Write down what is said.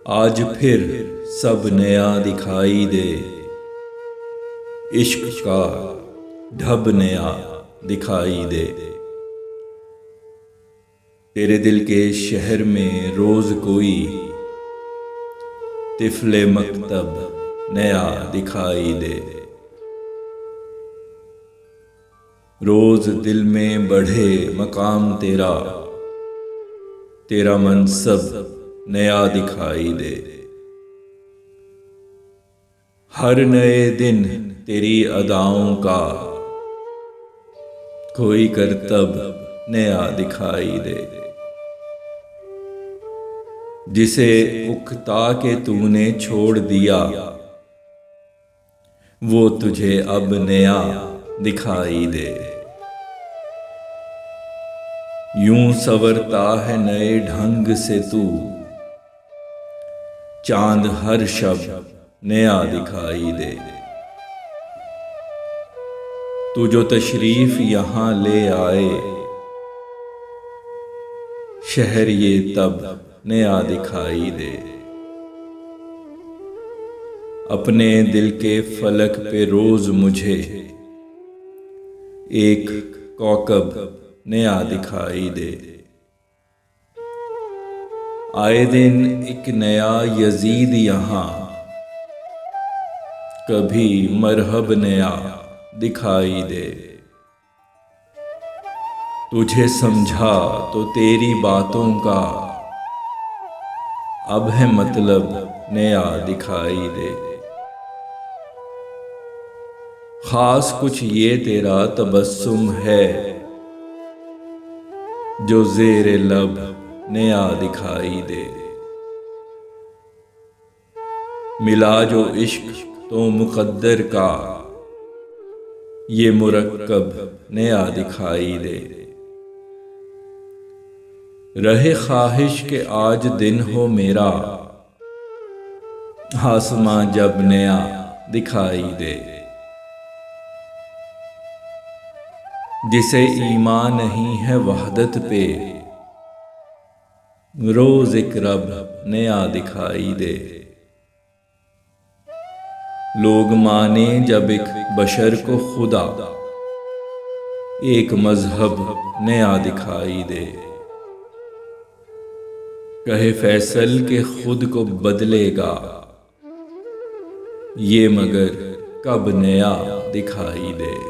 आज फिर सब नया दिखाई दे, इश्क का ढब नया दिखाई दे। तेरे दिल के शहर में रोज कोई तिफले मकतब नया दिखाई दे। रोज दिल में बढ़े मकाम तेरा, तेरा मनसब नया दिखाई दे। हर नए दिन तेरी अदाओं का कोई करतब नया दिखाई दे। जिसे उकता के तूने छोड़ दिया, वो तुझे अब नया दिखाई दे। यूं संवरता है नए ढंग से तू, चांद हर शब नया दिखाई दे। तू जो तशरीफ यहाँ ले आए, शहर ये तब नया दिखाई दे। अपने दिल के फलक पे रोज मुझे एक कौकब नया दिखाई दे। आए दिन एक नया यजीद यहाँ, कभी मरहब नया दिखाई दे। तुझे समझा तो तेरी बातों का अब है मतलब नया दिखाई दे। खास कुछ ये तेरा तबस्सुम है, जो ज़ेरे लब नया दिखाई दे। मिला जो इश्क तो मुक़द्दर का, ये मुरक्कब नया दिखाई दे। रहे ख्वाहिश के आज दिन हो मेरा, आसमां जब नया दिखाई दे। जिसे ईमान नहीं है वहदत पे, रोज एक रब नया दिखाई दे। लोग माने जब एक बशर को खुदा, एक मजहब नया दिखाई दे। कहे फैसल के खुद को बदलेगा, ये मगर कब नया दिखाई दे।